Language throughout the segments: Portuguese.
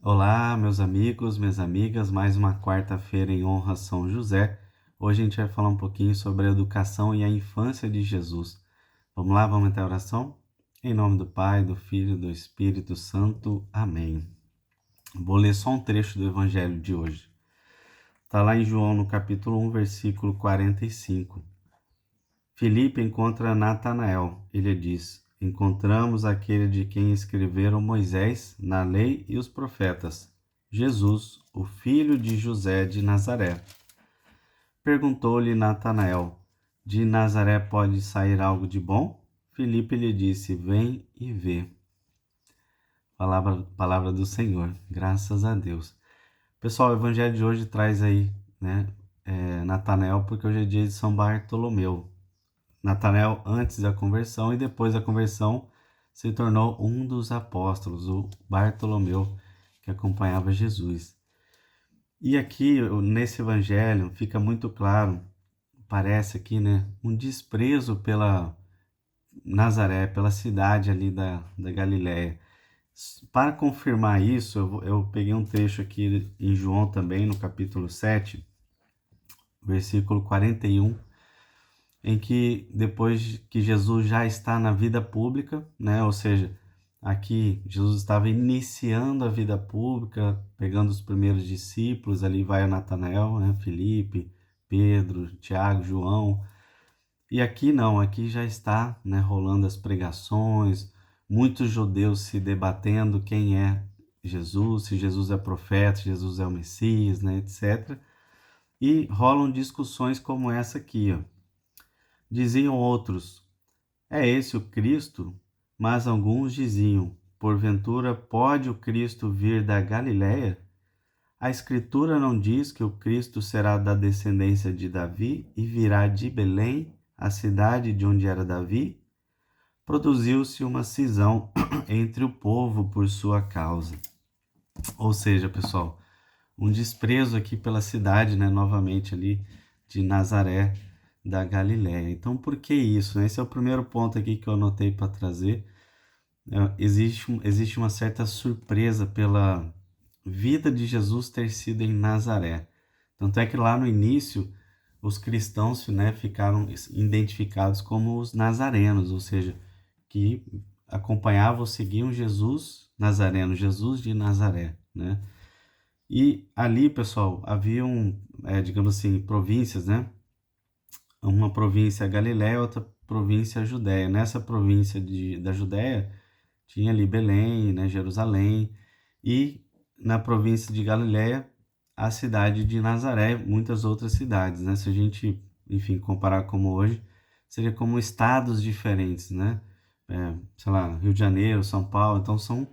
Olá, meus amigos, minhas amigas, mais uma quarta-feira em honra a São José. Hoje a gente vai falar um pouquinho sobre a educação e a infância de Jesus. Vamos lá, vamos até a oração? Em nome do Pai, do Filho e do Espírito Santo. Amém. Vou ler só um trecho do Evangelho de hoje. Está lá em João, no capítulo 1, versículo 45. Filipe encontra Natanael. Ele diz: Encontramos aquele de quem escreveram Moisés na lei e os profetas, Jesus, o filho de José de Nazaré. Perguntou-lhe Natanael: De Nazaré pode sair algo de bom? Filipe lhe disse: Vem e vê. Palavra do Senhor, graças a Deus. Pessoal, o evangelho de hoje traz aí, né, Natanael, porque hoje é dia de São Bartolomeu. Natanael antes da conversão e depois da conversão se tornou um dos apóstolos, o Bartolomeu, que acompanhava Jesus. E aqui, nesse evangelho, fica muito claro, parece aqui, né, um desprezo pela Nazaré, pela cidade ali da Galiléia. Para confirmar isso, eu peguei um trecho aqui em João também, no capítulo 7, versículo 41, em que depois que Jesus já está na vida pública, né? Ou seja, aqui Jesus estava iniciando a vida pública, pegando os primeiros discípulos, ali vai a Natanael, né? Filipe, Pedro, Tiago, João. E aqui não, aqui já está, né, rolando as pregações, muitos judeus se debatendo quem é Jesus, se Jesus é profeta, se Jesus é o Messias, né, etc. E rolam discussões como essa aqui, ó. Diziam outros: é esse o Cristo? Mas alguns diziam: porventura pode o Cristo vir da Galiléia? A Escritura não diz que o Cristo será da descendência de Davi e virá de Belém, a cidade de onde era Davi? Produziu-se uma cisão entre o povo por sua causa. Ou seja, pessoal, um desprezo aqui pela cidade, né, novamente ali de Nazaré da Galiléia. Então, por que isso? Esse é o primeiro ponto aqui que eu anotei para trazer. Existe uma certa surpresa pela vida de Jesus ter sido em Nazaré. Tanto é que lá no início, os cristãos, né, ficaram identificados como os nazarenos, ou seja, que acompanhavam, seguiam Jesus Nazareno, Jesus de Nazaré, né? E ali, pessoal, haviam, digamos assim, províncias, né? Uma província Galiléia, outra província Judéia. Nessa província da Judéia, tinha ali Belém, né, Jerusalém, e na província de Galiléia, a cidade de Nazaré, muitas outras cidades, né? Se a gente, enfim, comparar como hoje, seria como estados diferentes, né? Sei lá, Rio de Janeiro, São Paulo, então são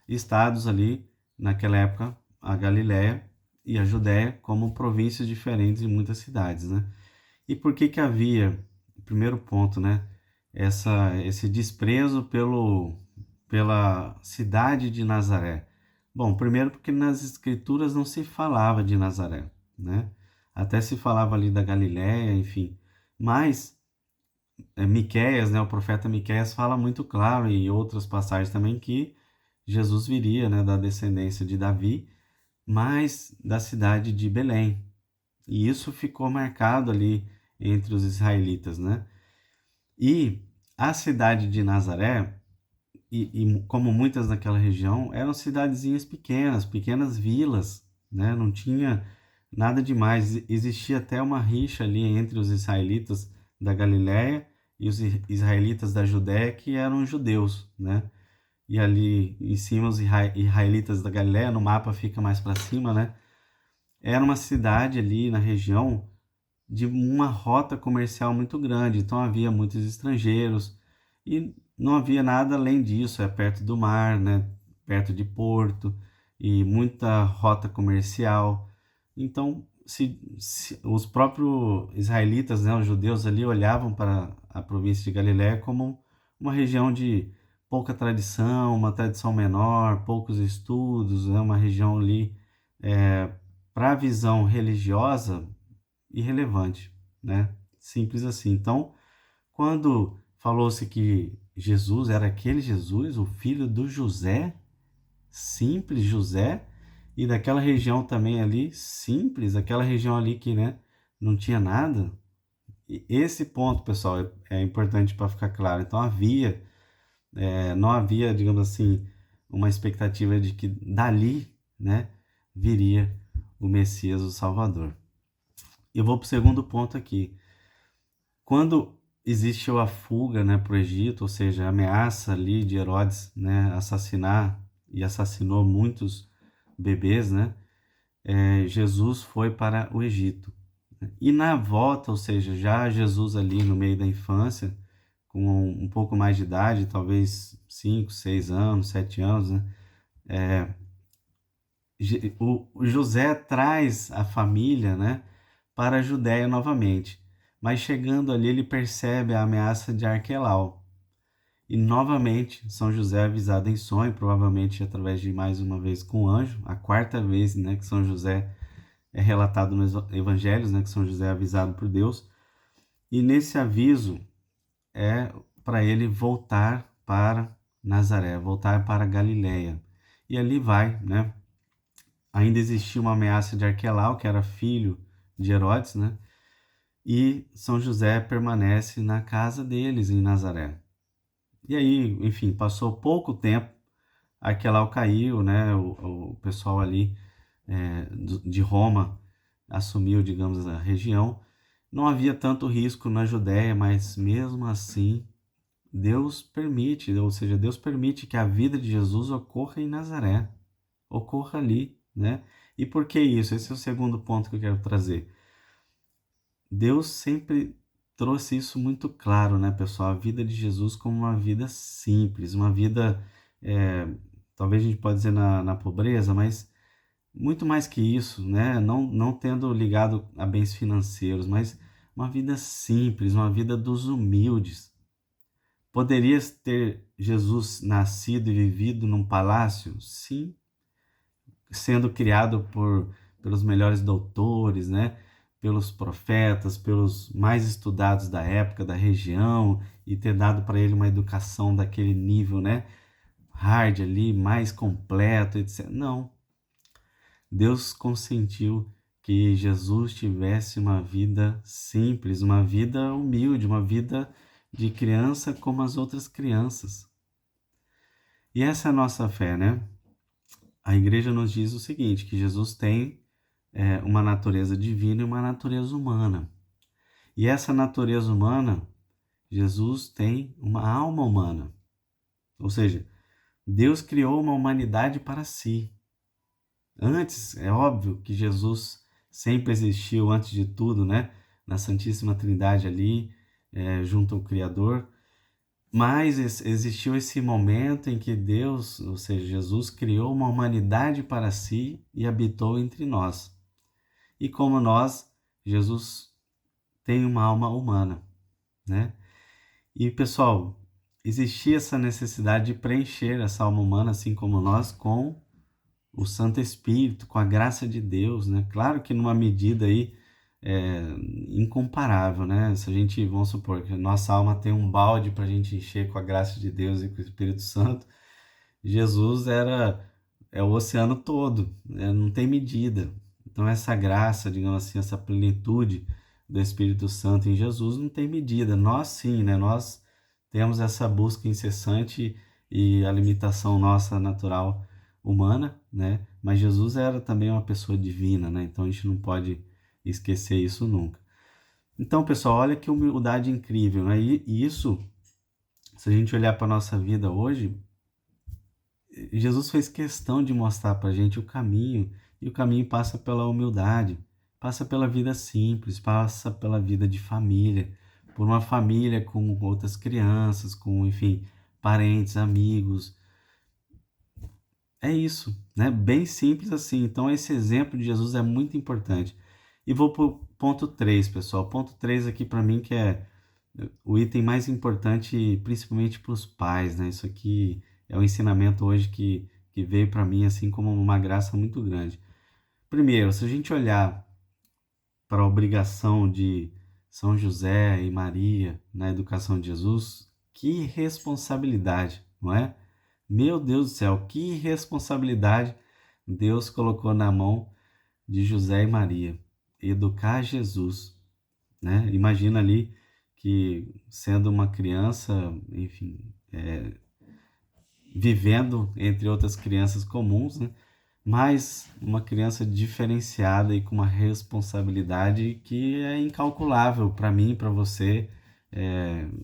estados ali, naquela época, a Galiléia e a Judéia como províncias diferentes em muitas cidades, né? E por que que havia, primeiro ponto, né? Esse desprezo pela cidade de Nazaré. Bom, primeiro porque nas escrituras não se falava de Nazaré, né? Até se falava ali da Galiléia, enfim. Mas Miqueias, né, o profeta Miqueias fala muito claro e outras passagens também que Jesus viria, né, da descendência de Davi, mas da cidade de Belém. E isso ficou marcado ali entre os israelitas, né? E a cidade de Nazaré, e como muitas naquela região, eram cidadezinhas pequenas, pequenas vilas, né? Não tinha nada demais. Existia até uma rixa ali entre os israelitas da Galiléia e os israelitas da Judéia, que eram judeus, né? E ali em cima os israelitas da Galiléia, no mapa fica mais para cima, né? Era uma cidade ali na região de uma rota comercial muito grande, então havia muitos estrangeiros e não havia nada além disso, é perto do mar, né, perto de porto e muita rota comercial. Então, se os próprios israelitas, né, os judeus ali olhavam para a província de Galiléia como uma região de pouca tradição, uma tradição menor, poucos estudos, né, uma região ali para a visão religiosa irrelevante, né? Simples assim. Então, quando falou-se que Jesus era aquele Jesus, o filho do José, simples José, e daquela região também ali, simples, aquela região ali que, né, não tinha nada. E esse ponto, pessoal, é importante para ficar claro. Então não havia, digamos assim, uma expectativa de que dali, né, viria o Messias, o Salvador. Eu vou para o segundo ponto aqui. Quando existiu a fuga, né, para o Egito, ou seja, a ameaça ali de Herodes, né, assassinar e assassinou muitos bebês, né, Jesus foi para o Egito. E na volta, ou seja, já Jesus ali no meio da infância, com um pouco mais de idade, talvez 5, 6 anos, 7 anos, né, o José traz a família, né, para a Judéia novamente. Mas chegando ali, ele percebe a ameaça de Arquelau. E novamente, São José é avisado em sonho, provavelmente através de mais uma vez com o anjo, a quarta vez, né, que São José é relatado nos evangelhos, né, que São José é avisado por Deus. E nesse aviso é para ele voltar para Nazaré, voltar para Galiléia. E ali vai, né? Ainda existia uma ameaça de Arquelau, que era filho de Herodes, né? E São José permanece na casa deles em Nazaré. E aí, enfim, passou pouco tempo, Arquelau caiu, né? O pessoal ali de Roma assumiu, digamos, a região. Não havia tanto risco na Judéia, mas mesmo assim, Deus permite, ou seja, Deus permite que a vida de Jesus ocorra em Nazaré, ocorra ali, né? E por que isso? Esse é o segundo ponto que eu quero trazer. Deus sempre trouxe isso muito claro, né, pessoal? A vida de Jesus como uma vida simples, uma vida, é, talvez a gente pode dizer na pobreza, mas muito mais que isso, né? Não tendo ligado a bens financeiros, mas uma vida simples, uma vida dos humildes. Poderia ter Jesus nascido e vivido num palácio? Sim, sendo criado pelos melhores doutores, né? Pelos profetas, pelos mais estudados da época, da região, e ter dado para ele uma educação daquele nível, né? Hard ali, mais completo, etc. Não. Deus consentiu que Jesus tivesse uma vida simples, uma vida humilde, uma vida de criança como as outras crianças. E essa é a nossa fé, né? A igreja nos diz o seguinte, que Jesus tem uma natureza divina e uma natureza humana. E essa natureza humana, Jesus tem uma alma humana. Ou seja, Deus criou uma humanidade para si. Antes, é óbvio que Jesus sempre existiu antes de tudo, né? Na Santíssima Trindade ali, junto ao Criador. Mas existiu esse momento em que Deus, ou seja, Jesus, criou uma humanidade para si e habitou entre nós. E como nós, Jesus tem uma alma humana, né? E pessoal, existia essa necessidade de preencher essa alma humana, assim como nós, com o Santo Espírito, com a graça de Deus, né? Claro que numa medida aí é, incomparável, né? Se a gente, vamos supor, que a nossa alma tem um balde para a gente encher com a graça de Deus e com o Espírito Santo, Jesus é o oceano todo, né? Não tem medida. Então essa graça, digamos assim, essa plenitude do Espírito Santo em Jesus não tem medida. Nós sim, né? Nós temos essa busca incessante e a limitação nossa natural humana, né? Mas Jesus era também uma pessoa divina, né? Então a gente não pode esquecer isso nunca. Então, pessoal, olha que humildade incrível, né? E isso, se a gente olhar para a nossa vida hoje, Jesus fez questão de mostrar para a gente o caminho, e o caminho passa pela humildade, passa pela vida simples, passa pela vida de família, por uma família com outras crianças, com, enfim, parentes, amigos. É isso, né? Bem simples assim. Então, esse exemplo de Jesus é muito importante. E vou para o ponto 3, pessoal. Ponto 3 aqui para mim que é o item mais importante, principalmente para os pais, né? Isso aqui é um ensinamento hoje que veio para mim assim como uma graça muito grande. Primeiro, se a gente olhar para a obrigação de São José e Maria na educação de Jesus, que responsabilidade, não é? Meu Deus do céu, que responsabilidade Deus colocou na mão de José e Maria, educar Jesus, né? Imagina ali que sendo uma criança, enfim, vivendo entre outras crianças comuns, né? Mas uma criança diferenciada e com uma responsabilidade que é incalculável para mim, para você,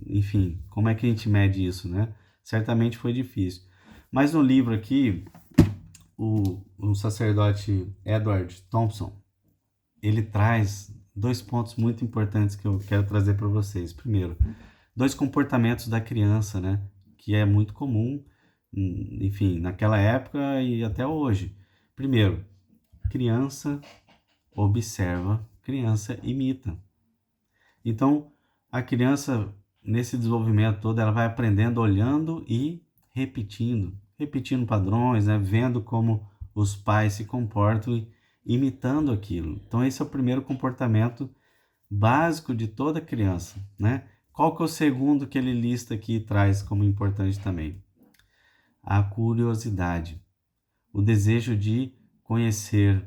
enfim, como é que a gente mede isso, né? Certamente foi difícil. Mas no livro aqui, o sacerdote Edward Thompson, ele traz dois pontos muito importantes que eu quero trazer para vocês. Primeiro, dois comportamentos da criança, né? Que é muito comum, enfim, naquela época e até hoje. Primeiro, criança observa, criança imita. Então, a criança, nesse desenvolvimento todo, ela vai aprendendo olhando e repetindo, repetindo padrões, né? Vendo como os pais se comportam e imitando aquilo. Então, esse é o primeiro comportamento básico de toda criança, né? Qual que é o segundo que ele lista aqui e traz como importante também? A curiosidade, o desejo de conhecer,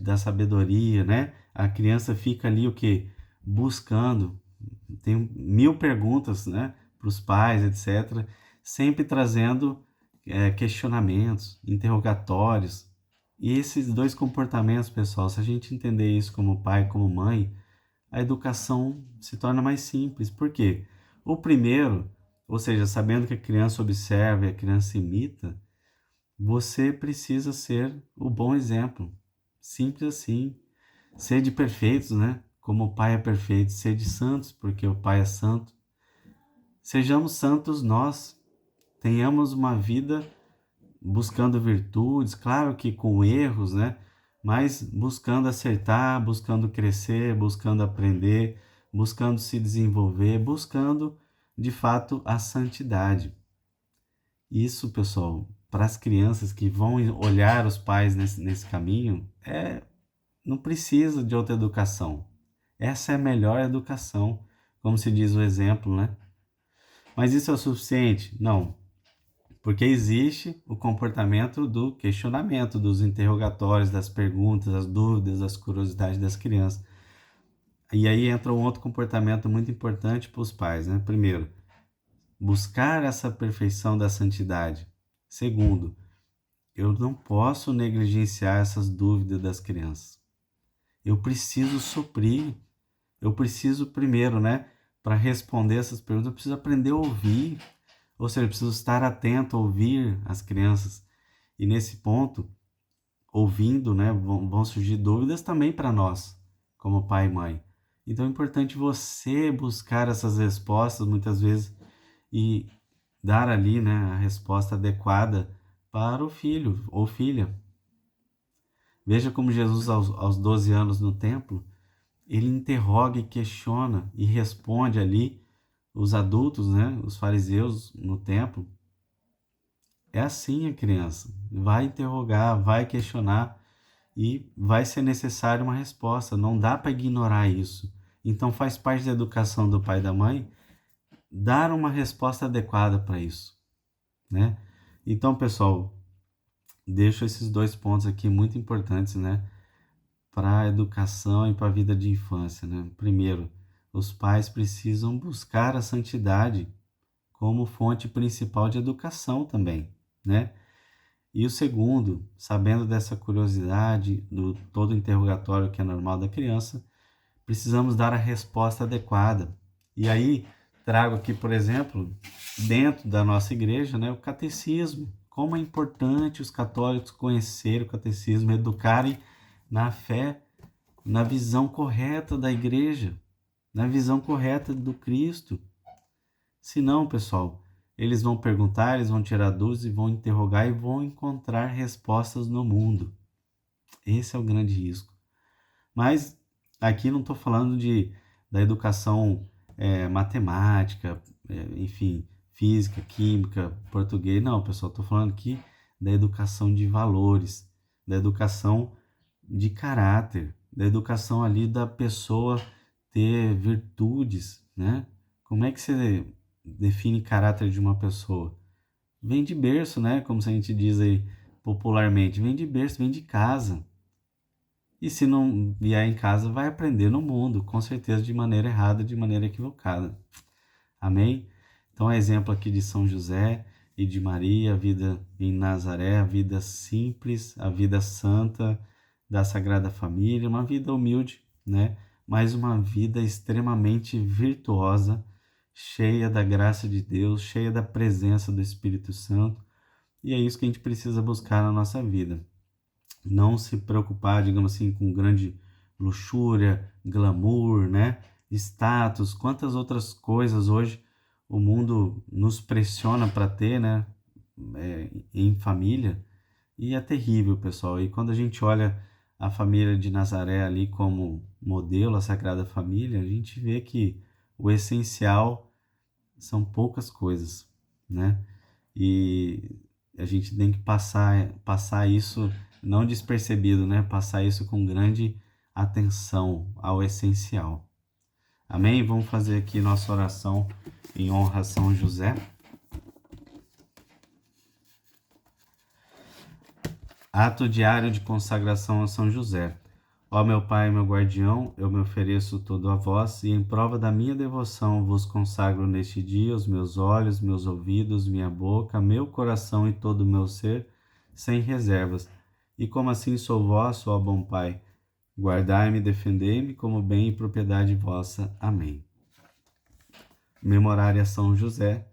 da sabedoria, né? A criança fica ali o que? Buscando, tem mil perguntas, né? Para os pais, etc. Sempre trazendo questionamentos, interrogatórios. E esses dois comportamentos, pessoal, se a gente entender isso como pai, como mãe, a educação se torna mais simples. Por quê? O primeiro, ou seja, sabendo que a criança observa e a criança imita, você precisa ser o bom exemplo. Simples assim. Sede perfeitos, né? Como o Pai é perfeito. Sede santos, porque o Pai é santo. Sejamos santos nós. Tenhamos uma vida buscando virtudes, claro que com erros, né? Mas buscando acertar, buscando crescer, buscando aprender, buscando se desenvolver, buscando de fato a santidade. Isso, pessoal, para as crianças que vão olhar os pais nesse caminho, não precisa de outra educação. Essa é a melhor educação, como se diz o exemplo, né? Mas isso é o suficiente? Não, porque existe o comportamento do questionamento, dos interrogatórios, das perguntas, das dúvidas, das curiosidades das crianças. E aí entra um outro comportamento muito importante para os pais, né? Primeiro, buscar essa perfeição da santidade. Segundo, eu não posso negligenciar essas dúvidas das crianças. Eu preciso suprir. Eu preciso primeiro, né, para responder essas perguntas, eu preciso aprender a ouvir. Ou seja, eu preciso estar atento a ouvir as crianças. E nesse ponto, ouvindo, né, vão surgir dúvidas também para nós, como pai e mãe. Então é importante você buscar essas respostas muitas vezes e dar ali, né, a resposta adequada para o filho ou filha. Veja como Jesus, aos 12 anos no templo, ele interroga e questiona e responde ali os adultos, né, os fariseus no templo. É assim a criança. Vai interrogar, vai questionar e vai ser necessária uma resposta. Não dá para ignorar isso. Então faz parte da educação do pai e da mãe dar uma resposta adequada para isso, né? Então, pessoal, deixo esses dois pontos aqui muito importantes, né? Para a educação e para a vida de infância, né? Primeiro, os pais precisam buscar a santidade como fonte principal de educação também, né? E o segundo, sabendo dessa curiosidade, do todo interrogatório que é normal da criança, precisamos dar a resposta adequada. E aí, trago aqui, por exemplo, dentro da nossa igreja, né, o catecismo. Como é importante os católicos conhecerem o catecismo, educarem na fé, na visão correta da igreja, na visão correta do Cristo. Se não, pessoal, eles vão perguntar, eles vão tirar dúvidas e vão interrogar e vão encontrar respostas no mundo. Esse é o grande risco. Mas aqui não estou falando da educação matemática, enfim, física, química, português. Não, pessoal, estou falando aqui da educação de valores, da educação de caráter, da educação ali da pessoa ter virtudes, né? Como é que você define caráter de uma pessoa? Vem de berço, né? Como a gente diz aí, popularmente? Vem de berço, vem de casa. E se não vier em casa, vai aprender no mundo, com certeza de maneira errada, de maneira equivocada. Amém? Então, exemplo aqui de São José e de Maria, a vida em Nazaré, a vida simples, a vida santa da Sagrada Família, uma vida humilde, né? Mas uma vida extremamente virtuosa, cheia da graça de Deus, cheia da presença do Espírito Santo. E é isso que a gente precisa buscar na nossa vida. Não se preocupar, digamos assim, com grande luxúria, glamour, né? Status, quantas outras coisas hoje o mundo nos pressiona para ter, né? Em família, e é terrível, pessoal. E quando a gente olha a família de Nazaré ali como modelo, a Sagrada Família, a gente vê que o essencial são poucas coisas, né? E a gente tem que passar isso não despercebido, né? Passar isso com grande atenção ao essencial. Amém? Vamos fazer aqui nossa oração em honra a São José. Ato diário de consagração a São José. Ó meu Pai, meu guardião, eu me ofereço todo a vós, e em prova da minha devoção vos consagro neste dia os meus olhos, meus ouvidos, minha boca, meu coração e todo o meu ser, sem reservas. E como assim sou vosso, ó bom Pai, guardai-me e defendei-me como bem e propriedade vossa. Amém. Memorária São José.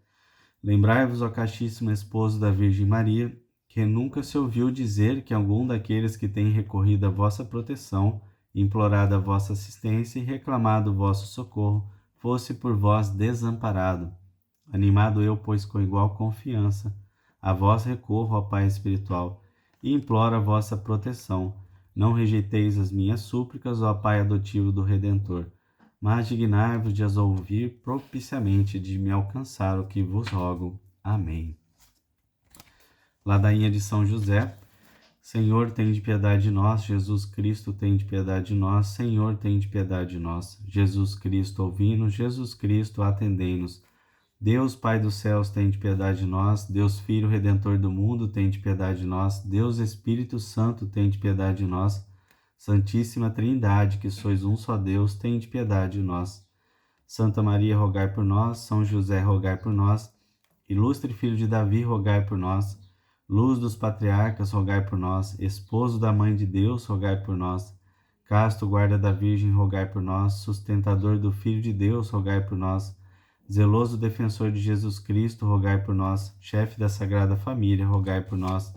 Lembrai-vos, ó castíssimo esposo da Virgem Maria, que nunca se ouviu dizer que algum daqueles que têm recorrido à vossa proteção, implorado a vossa assistência e reclamado o vosso socorro, fosse por vós desamparado. Animado eu, pois, com igual confiança, a vós recorro, ó Pai espiritual, e imploro a vossa proteção. Não rejeiteis as minhas súplicas, ó Pai adotivo do Redentor, mas dignai-vos de as ouvir propiciamente, de me alcançar o que vos rogo. Amém. Ladainha de São José. Senhor, tem de piedade de nós. Jesus Cristo, tem de piedade de nós. Senhor, tem de piedade de nós. Jesus Cristo, ouvi-nos. Jesus Cristo, atendei-nos. Deus, Pai dos céus, tem de piedade de nós. Deus, Filho Redentor do mundo, tem de piedade de nós. Deus, Espírito Santo, tem de piedade de nós. Santíssima Trindade, que sois um só Deus, tem de piedade de nós. Santa Maria, rogai por nós. São José, rogai por nós. Ilustre Filho de Davi, rogai por nós. Luz dos patriarcas, rogai por nós. Esposo da Mãe de Deus, rogai por nós. Casto guarda da Virgem, rogai por nós. Sustentador do Filho de Deus, rogai por nós. Zeloso defensor de Jesus Cristo, rogai por nós. Chefe da Sagrada Família, rogai por nós.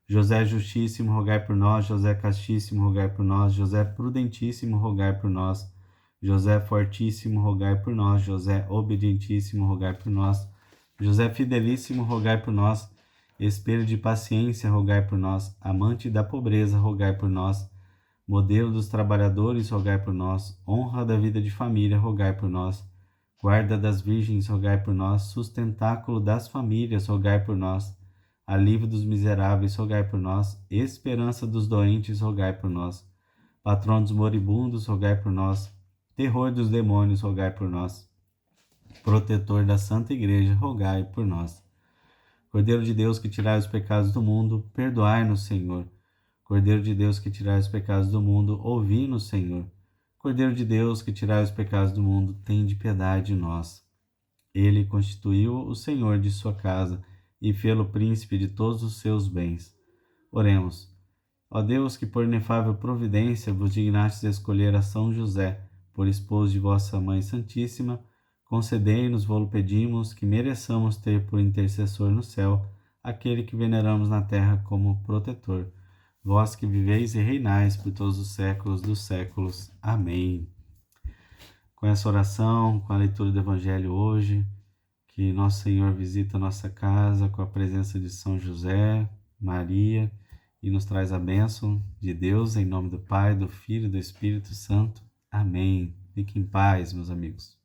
José Justíssimo, rogai por nós. José Castíssimo, rogai por nós. José Prudentíssimo, rogai por nós. José Fortíssimo, rogai por nós. José Obedientíssimo, rogai por nós. José Fidelíssimo, rogai por nós. Espelho de paciência, rogai por nós. Amante da pobreza, rogai por nós. Modelo dos trabalhadores, rogai por nós. Honra da vida de família, rogai por nós. Guarda das virgens, rogai por nós. Sustentáculo das famílias, rogai por nós. Alívio dos miseráveis, rogai por nós. Esperança dos doentes, rogai por nós. Patrão dos moribundos, rogai por nós. Terror dos demônios, rogai por nós. Protetor da Santa Igreja, rogai por nós. Cordeiro de Deus, que tirai os pecados do mundo, perdoai-nos, Senhor. Cordeiro de Deus, que tirai os pecados do mundo, ouvi-nos, Senhor. Cordeiro de Deus, que tirai os pecados do mundo, tende piedade de nós. Ele constituiu o Senhor de sua casa e fê-lo príncipe de todos os seus bens. Oremos. Ó Deus, que por inefável providência vos dignastes escolher a São José, por esposo de vossa Mãe Santíssima, concedei-nos, vô-lo pedimos, que mereçamos ter por intercessor no céu aquele que veneramos na terra como protetor. Vós que viveis e reinais por todos os séculos dos séculos. Amém. Com essa oração, com a leitura do Evangelho hoje, que nosso Senhor visita a nossa casa com a presença de São José, Maria, e nos traz a bênção de Deus, em nome do Pai, do Filho e do Espírito Santo. Amém. Fiquem em paz, meus amigos.